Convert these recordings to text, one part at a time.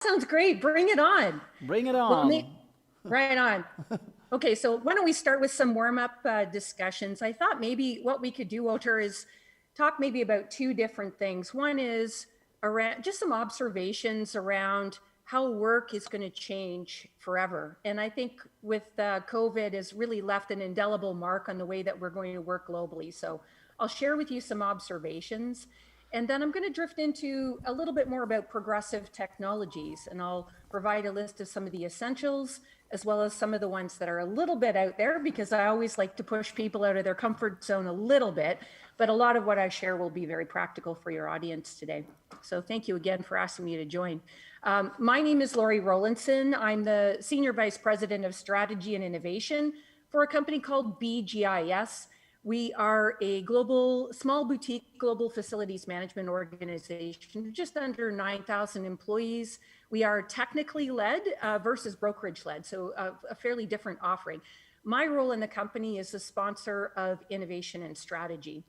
Sounds great. Bring it on. Bring it Well, on. right on. Okay, so why don't we start with some warm-up discussions? I thought maybe what we could do, Wouter, is talk maybe about two different things. One is around just some observations around how work is going to change forever. And I think with COVID has really left an indelible mark on the way that we're going to work globally. So I'll share with you some observations. And then I'm going to drift into a little bit more about progressive technologies, and I'll provide a list of some of the essentials, as well as some of the ones that are a little bit out there, because I always like to push people out of their comfort zone a little bit. But a lot of what I share will be very practical for your audience today. So thank you again for asking me to join. My name is Lorri Rowlandson. I'm the Senior Vice President of Strategy and Innovation for a company called BGIS. We are a small boutique global facilities management organization, just under 9,000 employees. We are technically led versus brokerage led, so a fairly different offering. My role in the company is the sponsor of innovation and strategy,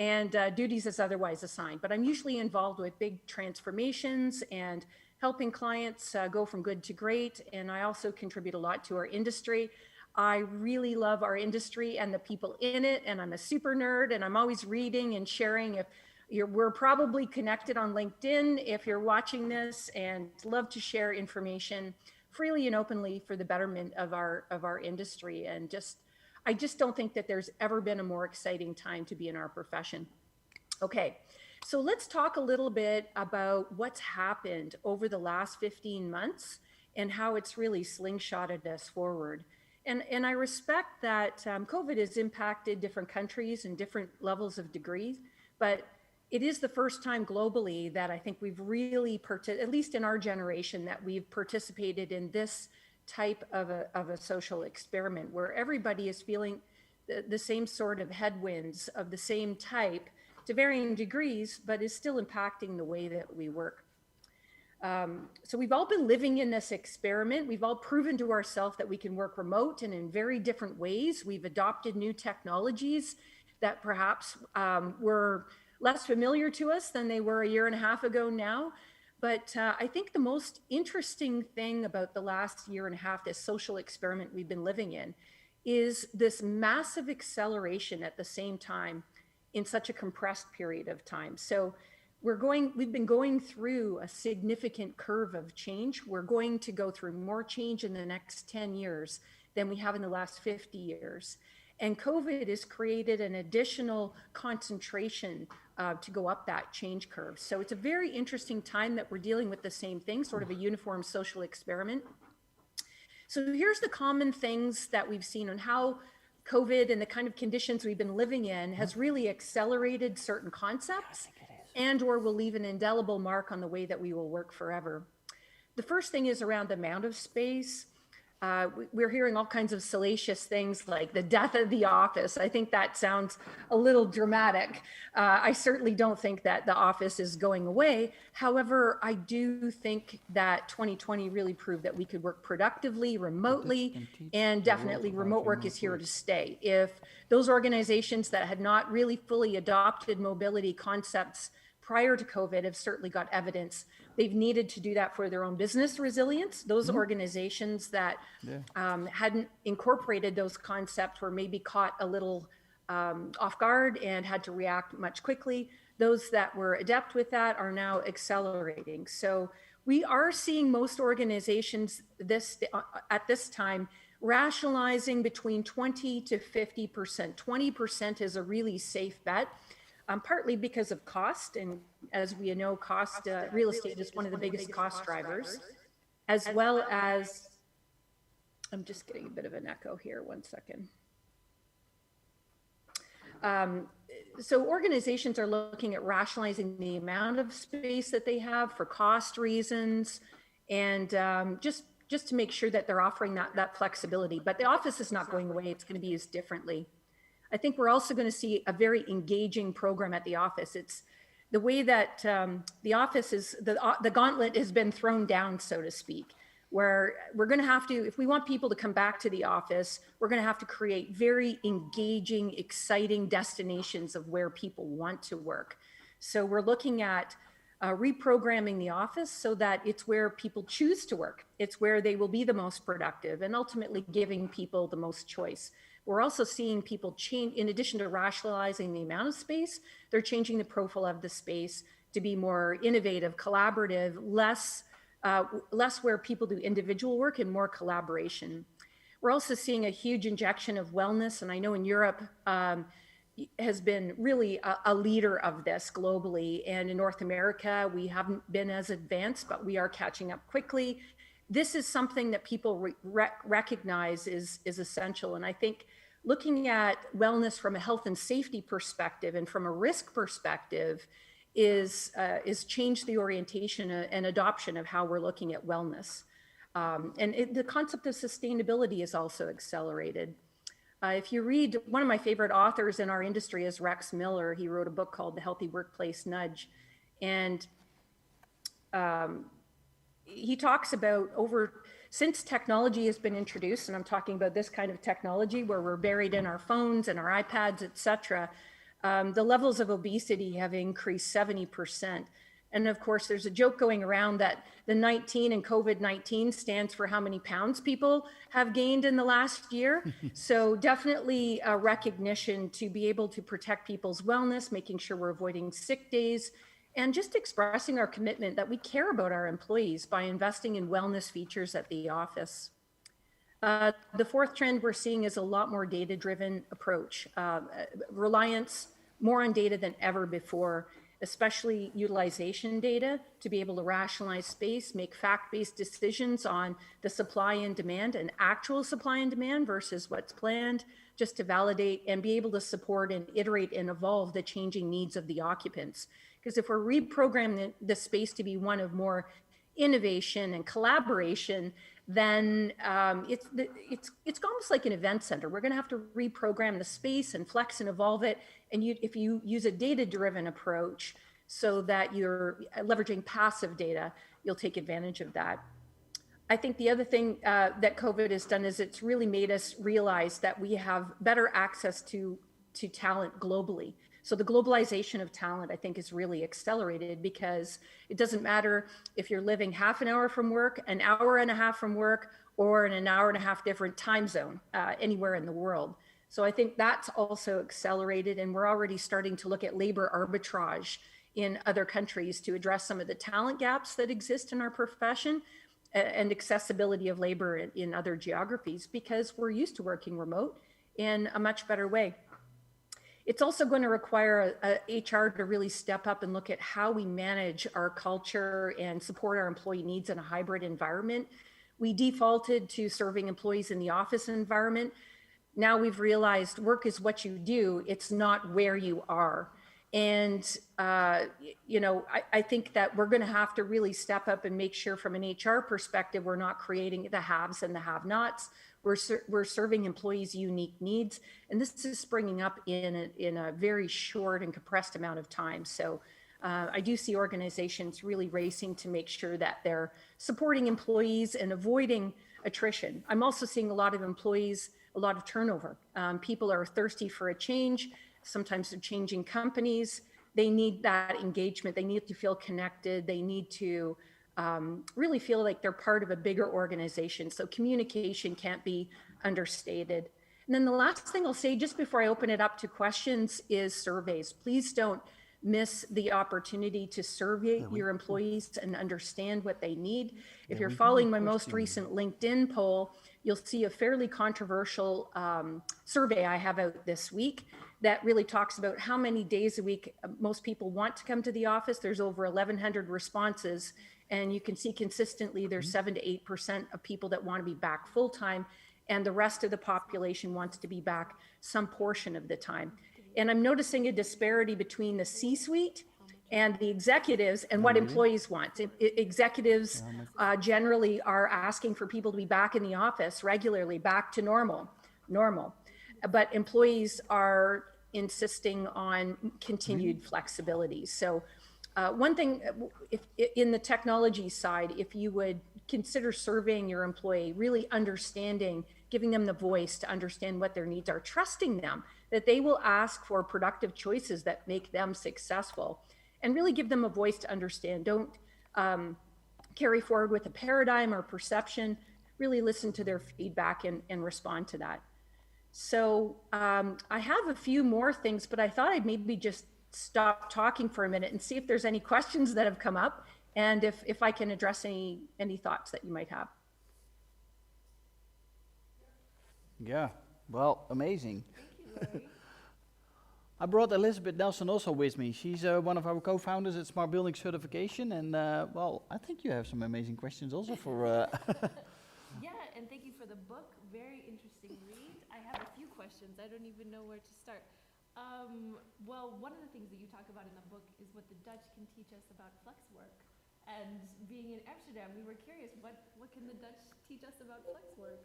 and duties as otherwise assigned. But I'm usually involved with big transformations and helping clients go from good to great. And I also contribute a lot to our industry. I really love our industry and the people in it, and I'm a super nerd, and I'm always reading and sharing. We're probably connected on LinkedIn if you're watching this, and love to share information freely and openly for the betterment of our industry. And I just don't think that there's ever been a more exciting time to be in our profession. Okay, so let's talk a little bit about what's happened over the last 15 months and how it's really slingshotted us forward. And I respect that COVID has impacted different countries and different levels of degrees, but it is the first time globally that I think we've really, at least in our generation, that we've participated in this type of a social experiment where everybody is feeling the same sort of headwinds of the same type to varying degrees, but is still impacting the way that we work. So we've all been living in this experiment. We've all proven to ourselves that we can work remote and in very different ways. We've adopted new technologies that perhaps were less familiar to us than they were a year and a half ago now. But I think the most interesting thing about the last year and a half, this social experiment we've been living in, is this massive acceleration at the same time in such a compressed period of time. So we've been going through a significant curve of change. We're going to go through more change in the next 10 years than we have in the last 50 years. And COVID has created an additional concentration to go up that change curve. So it's a very interesting time that we're dealing with the same thing, sort of a uniform social experiment. So here's the common things that we've seen on how COVID and the kind of conditions we've been living in has really accelerated certain concepts and or will leave an indelible mark on the way that we will work forever. The first thing is around the amount of space. We're hearing all kinds of salacious things like the death of the office. I think that sounds a little dramatic. I certainly don't think that the office is going away. However, I do think that 2020 really proved that we could work productively, remotely, and definitely remote work is here to stay. If those organizations that had not really fully adopted mobility concepts prior to COVID have certainly got evidence. They've needed to do that for their own business resilience. Those organizations that hadn't incorporated those concepts were maybe caught a little off guard and had to react much quickly. Those that were adept with that are now accelerating. So we are seeing most organizations at this time rationalizing between 20 to 50%. 20% is a really safe bet. Partly because of cost, and as we know, real estate is one of the biggest cost drivers, as well as, I'm just getting a bit of an echo here, one second. So organizations are looking at rationalizing the amount of space that they have for cost reasons, and just to make sure that they're offering that flexibility. But the office is not going away, it's going to be used differently. I think we're also going to see a very engaging program at the office. It's the way that the office is, the gauntlet has been thrown down, so to speak, where we're going to have to, if we want people to come back to the office, we're going to have to create very engaging, exciting destinations of where people want to work. So we're looking at reprogramming the office so that it's where people choose to work. It's where they will be the most productive and ultimately giving people the most choice. We're also seeing people change, in addition to rationalizing the amount of space, they're changing the profile of the space to be more innovative, collaborative, less where people do individual work and more collaboration. We're also seeing a huge injection of wellness, and I know in Europe, has been really a leader of this globally. And in North America, we haven't been as advanced, but we are catching up quickly. This is something that people recognize is essential. And I think looking at wellness from a health and safety perspective and from a risk perspective is changed the orientation and adoption of how we're looking at wellness. The concept of sustainability is also accelerated. If you read, one of my favorite authors in our industry is Rex Miller. He wrote a book called The Healthy Workplace Nudge. And he talks about since technology has been introduced, and I'm talking about this kind of technology where we're buried in our phones and our iPads, et cetera, the levels of obesity have increased 70%. And of course, there's a joke going around that the 19 in COVID-19 stands for how many pounds people have gained in the last year. So definitely a recognition to be able to protect people's wellness, making sure we're avoiding sick days, and just expressing our commitment that we care about our employees by investing in wellness features at the office. The fourth trend we're seeing is a lot more data-driven approach, reliance more on data than ever before, especially utilization data to be able to rationalize space, make fact-based decisions on the supply and demand and actual supply and demand versus what's planned, just to validate and be able to support and iterate and evolve the changing needs of the occupants. Because if we're reprogramming the space to be one of more innovation and collaboration, then it's almost like an event center. We're going to have to reprogram the space and flex and evolve it. And if you use a data-driven approach so that you're leveraging passive data, you'll take advantage of that. I think the other thing that COVID has done is it's really made us realize that we have better access to talent globally. So the globalization of talent, I think, is really accelerated because it doesn't matter if you're living half an hour from work, an hour and a half from work, or in an hour and a half different time zone anywhere in the world. So I think that's also accelerated, and we're already starting to look at labor arbitrage in other countries to address some of the talent gaps that exist in our profession and accessibility of labor in other geographies, because we're used to working remote in a much better way. It's also going to require HR to really step up and look at how we manage our culture and support our employee needs in a hybrid environment. We defaulted to serving employees in the office environment. Now we've realized work is what you do, it's not where you are. And, I think that we're going to have to really step up and make sure from an HR perspective, we're not creating the haves and the have-nots. We're serving employees' unique needs. And this is springing up in a very short and compressed amount of time. So I do see organizations really racing to make sure that they're supporting employees and avoiding attrition. I'm also seeing a lot of employees, a lot of turnover. People are thirsty for a change. Sometimes they're changing companies. They need that engagement. They need to feel connected. They need to really feel like they're part of a bigger organization. So communication can't be understated. And then the last thing I'll say just before I open it up to questions is surveys. Please don't miss the opportunity to survey your employees and understand what they need. If you're following my most recent LinkedIn poll, you'll see a fairly controversial survey I have out this week that really talks about how many days a week most people want to come to the office. There's over 1,100 responses, and you can see consistently there's 7 to 8% of people that want to be back full-time, and the rest of the population wants to be back some portion of the time. And I'm noticing a disparity between the C-suite and the executives and what employees want. Executives generally are asking for people to be back in the office regularly, back to normal. But employees are insisting on continued flexibility. So one thing, if in the technology side, if you would consider surveying your employee, really understanding, giving them the voice to understand what their needs are, trusting them that they will ask for productive choices that make them successful. and really give them a voice to understand. Don't carry forward with a paradigm or perception, really listen to their feedback and respond to that. So I have a few more things, but I thought I'd maybe just stop talking for a minute and see if there's any questions that have come up, and if I can address any thoughts that you might have. Yeah, well, amazing. Thank you, Lorri. I brought Elizabeth Nelson also with me. She's one of our co-founders at Smart Building Certification, and well, I think you have some amazing questions also for... Yeah, and thank you for the book. Very interesting read. I have a few questions. I don't even know where to start. Well, one of the things that you talk about in the book is what the Dutch can teach us about flex work. And being in Amsterdam, we were curious, what can the Dutch teach us about flex work?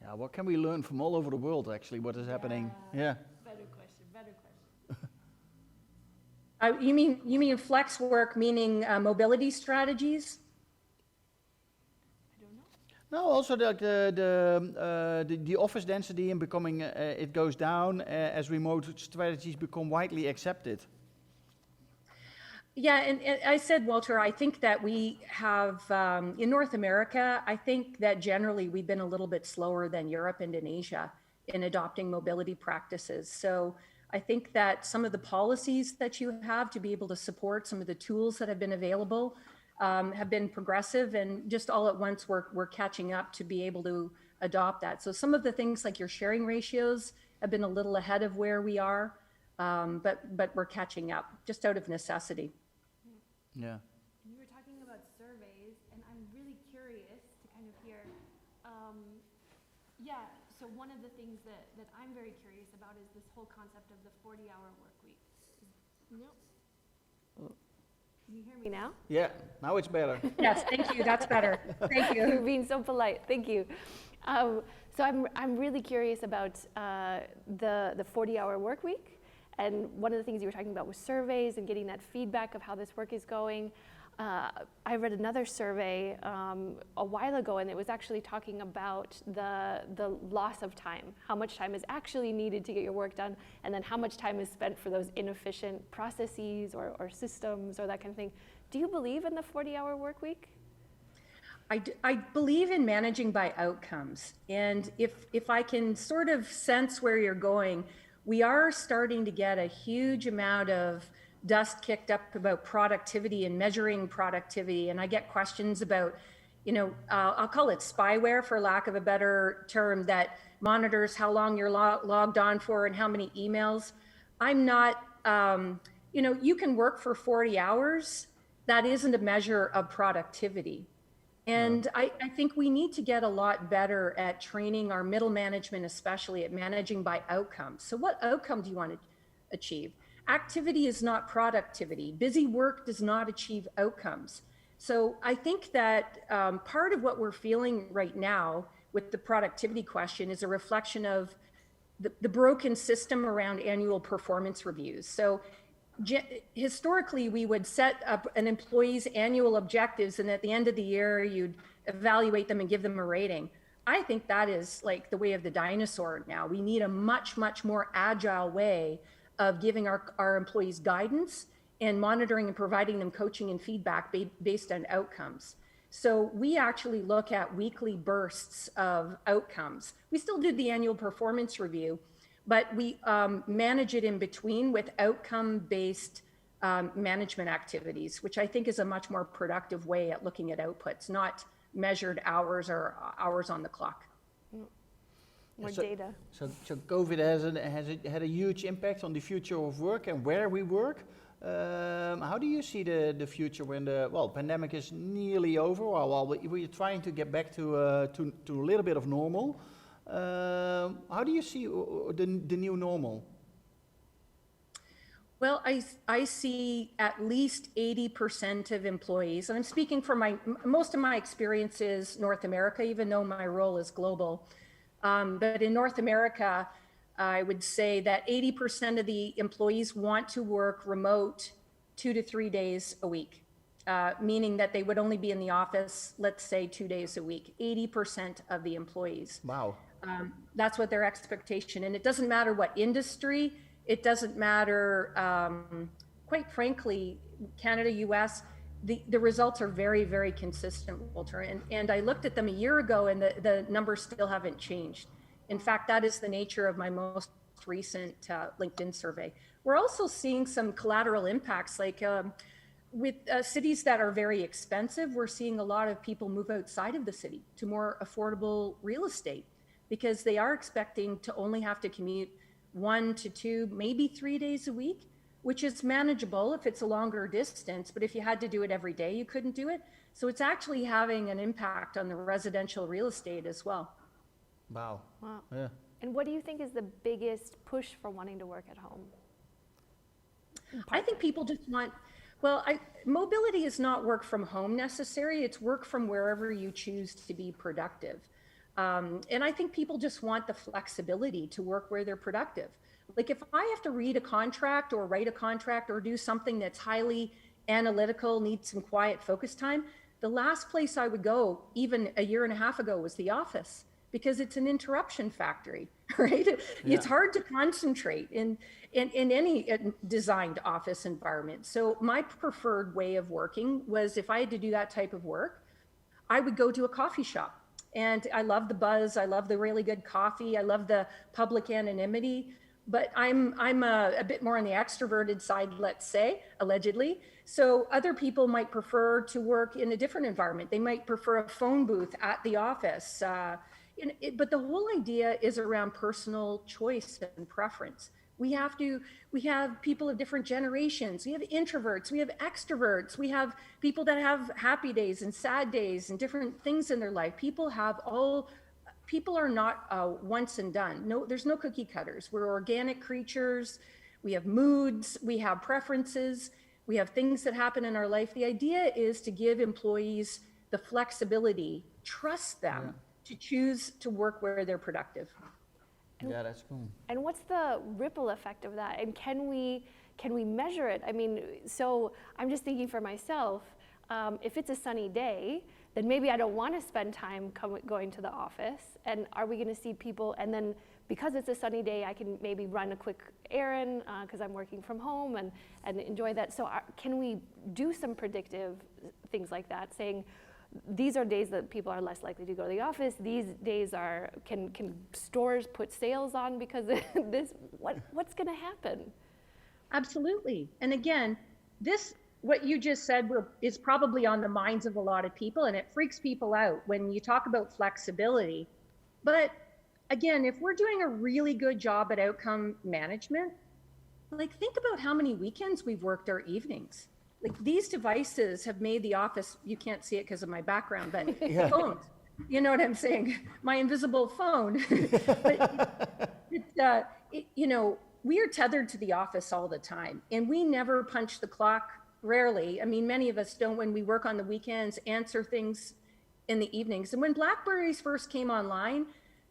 Yeah, what can we learn from all over the world, actually, what is happening? Yeah. Better question, better question. You mean flex work, meaning mobility strategies? I don't know. No, also the office density and becoming, it goes down as remote strategies become widely accepted. Yeah, and I said, Walter, I think that we have, in North America, I think that generally we've been a little bit slower than Europe and in Asia in adopting mobility practices. So I think that some of the policies that you have to be able to support some of the tools that have been available have been progressive, and just all at once we're catching up to be able to adopt that. So some of the things like your sharing ratios have been a little ahead of where we are, but we're catching up just out of necessity. Yeah. You were talking about surveys, and I'm really curious to kind of hear, yeah, so one of the things that I'm very curious about is this whole concept of the 40-hour work week. No? Can you hear me now? Yeah, now it's better. Yes, thank you, that's better. Thank you. You're being so polite, thank you. So I'm really curious about the 40-hour work week. And one of the things you were talking about was surveys and getting that feedback of how this work is going. I read another survey a while ago, and it was actually talking about the loss of time, how much time is actually needed to get your work done, and then how much time is spent for those inefficient processes or systems or that kind of thing. Do you believe in the 40-hour work week? I believe in managing by outcomes. And if I can sort of sense where you're going, we are starting to get a huge amount of dust kicked up about productivity and measuring productivity. And I get questions about, I'll call it spyware for lack of a better term, that monitors how long you're logged on for and how many emails. I'm not, you can work for 40 hours. That isn't a measure of productivity. And I think we need to get a lot better at training our middle management, especially at managing by outcomes. So what outcome do you want to achieve? Activity is not productivity. Busy work does not achieve outcomes. So I think that part of what we're feeling right now with the productivity question is a reflection of the broken system around annual performance reviews. So historically, we would set up an employee's annual objectives, and at the end of the year, you'd evaluate them and give them a rating. I think that is like the way of the dinosaur now. We need a much, much more agile way of giving our employees guidance and monitoring and providing them coaching and feedback based on outcomes. So we actually look at weekly bursts of outcomes. We still do the annual performance review, but we manage it in between with outcome-based management activities, which I think is a much more productive way at looking at outputs, not measured hours or hours on the clock. More data. So COVID has had a huge impact on the future of work and where we work. How do you see the future when the pandemic is nearly over? While we're trying to get back to a little bit of normal. How do you see the new normal? Well, I see at least 80% of employees, and I'm speaking from most of my experience is North America, even though my role is global. But in North America, I would say that 80% of the employees want to work remote 2 to 3 days a week, meaning that they would only be in the office, let's say 2 days a week, 80% of the employees. Wow. That's what their expectation. And it doesn't matter what industry, it doesn't matter, quite frankly, Canada, US, the results are very, very consistent, Walter. And I looked at them a year ago and the numbers still haven't changed. In fact, that is the nature of my most recent LinkedIn survey. We're also seeing some collateral impacts, like with cities that are very expensive, we're seeing a lot of people move outside of the city to more affordable real estate because they are expecting to only have to commute 1 to 2, maybe 3 days a week, which is manageable if it's a longer distance. But if you had to do it every day, you couldn't do it. So it's actually having an impact on the residential real estate as well. Wow. Wow. Yeah. And what do you think is the biggest push for wanting to work at home? I think people just want, mobility is not work from home necessary. It's work from wherever you choose to be productive. And I think people just want the flexibility to work where they're productive. Like if I have to read a contract or write a contract or do something that's highly analytical, needs some quiet focus time, the last place I would go, even a year and a half ago, was the office, because it's an interruption factory, right? Yeah. It's hard to concentrate in any designed office environment. So my preferred way of working was, if I had to do that type of work, I would go to a coffee shop. And I love the buzz, I love the really good coffee, I love the public anonymity, but I'm a bit more on the extroverted side, let's say, allegedly. So other people might prefer to work in a different environment. They might prefer a phone booth at the office. But the whole idea is around personal choice and preference. We have people of different generations. We have introverts, we have extroverts, we have people that have happy days and sad days and different things in their life. People are not once and done. No, there's no cookie cutters. We're organic creatures. We have moods, we have preferences, we have things that happen in our life. The idea is to give employees the flexibility, trust them to choose to work where they're productive. Yeah, that's cool. And what's the ripple effect of that? And can we measure it? I mean, so I'm just thinking for myself, if it's a sunny day, then maybe I don't want to spend time going to the office. And are we going to see people, and then because it's a sunny day, I can maybe run a quick errand because I'm working from home and enjoy that. So can we do some predictive things like that, saying, these are days that people are less likely to go to the office. These days can stores put sales on because of this? What's going to happen? Absolutely. And again, what you just said is probably on the minds of a lot of people, and it freaks people out when you talk about flexibility. But again, if we're doing a really good job at outcome management, like think about how many weekends we've worked our evenings. Like these devices have made the office, you can't see it because of my background, but phones, you know what I'm saying? My invisible phone. But we are tethered to the office all the time, and we never punch the clock, rarely. I mean, many of us don't, when we work on the weekends, answer things in the evenings. And when BlackBerries first came online,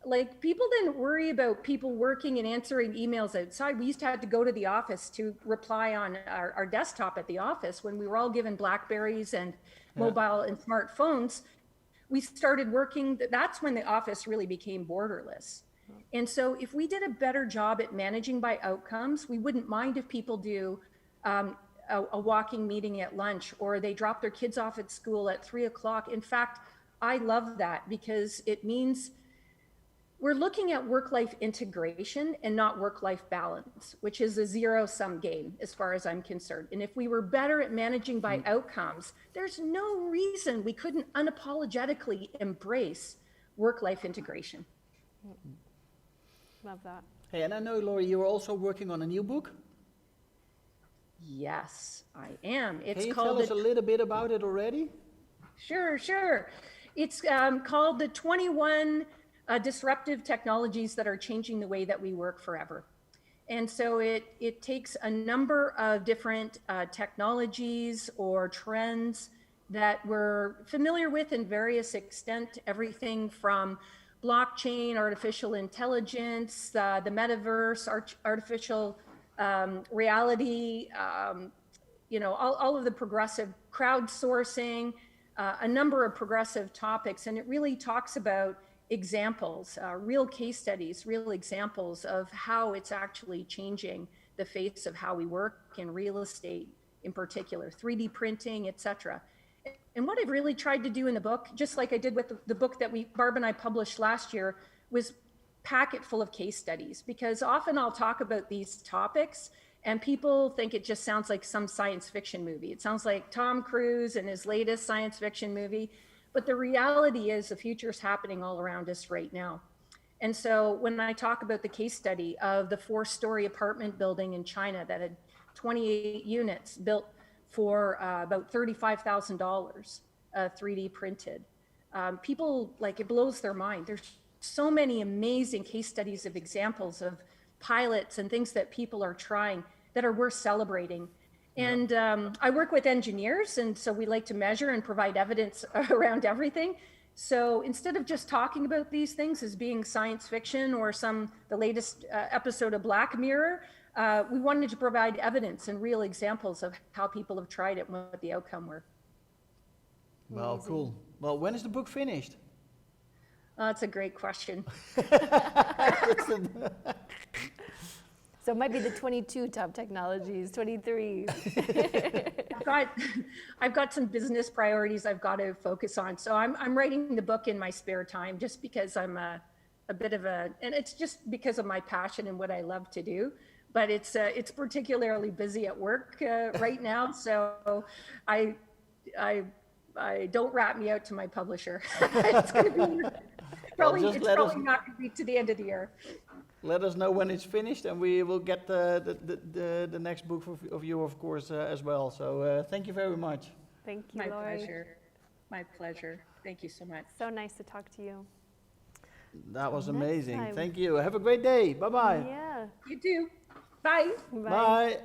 like people didn't worry about people working and answering emails outside. We used to have to go to the office to reply on our desktop at the office. When we were all given BlackBerries and mobile and smartphones, we started working. That's when the office really became borderless. And so if we did a better job at managing by outcomes, we wouldn't mind if people do a walking meeting at lunch, or they drop their kids off at school at 3:00. In fact, I love that because it means we're looking at work-life integration and not work-life balance, which is a zero-sum game as far as I'm concerned. And if we were better at managing by outcomes, there's no reason we couldn't unapologetically embrace work-life integration. Love that. Hey, and I know, Lorri, you're also working on a new book. Yes, I am. Can you tell us a little bit about it already? Sure. It's called the 21 disruptive technologies that are changing the way that we work forever. And so it takes a number of different technologies or trends that we're familiar with in various extent, everything from blockchain, artificial intelligence, the metaverse, artificial reality, all of the progressive crowdsourcing, a number of progressive topics. And it really talks about examples, real case studies, real examples of how it's actually changing the face of how we work in real estate, in particular, 3D printing, etc. And what I've really tried to do in the book, just like I did with the book that Barb and I published last year, was pack it full of case studies, because often I'll talk about these topics and people think it just sounds like some science fiction movie. It sounds like Tom Cruise and his latest science fiction movie. But the reality is the future is happening all around us right now. And so when I talk about the case study of the 4-story apartment building in China that had 28 units built for about $35,000, 3D printed, people, like, it blows their mind. There's so many amazing case studies of examples of pilots and things that people are trying that are worth celebrating. And I work with engineers, and so we like to measure and provide evidence around everything. So instead of just talking about these things as being science fiction or the latest episode of Black Mirror, we wanted to provide evidence and real examples of how people have tried it and what the outcome were. Well, cool. Well, when is the book finished? That's a great question. So it might be the 22 top technologies, 23. I've got some business priorities I've got to focus on. So I'm writing the book in my spare time, just because I'm a bit of and it's just because of my passion and what I love to do. But it's particularly busy at work right now. So I don't rat me out to my publisher. It's going to be probably not going to be to the end of the year. Let us know when it's finished, and we will get the next book of you, of course, as well. So thank you very much. Thank you, My Lorri. pleasure. My pleasure. Thank you so much. So nice to talk to you. That was Next amazing. time. Thank you. Have a great day. Bye-bye. Yeah. You too. Bye. Bye.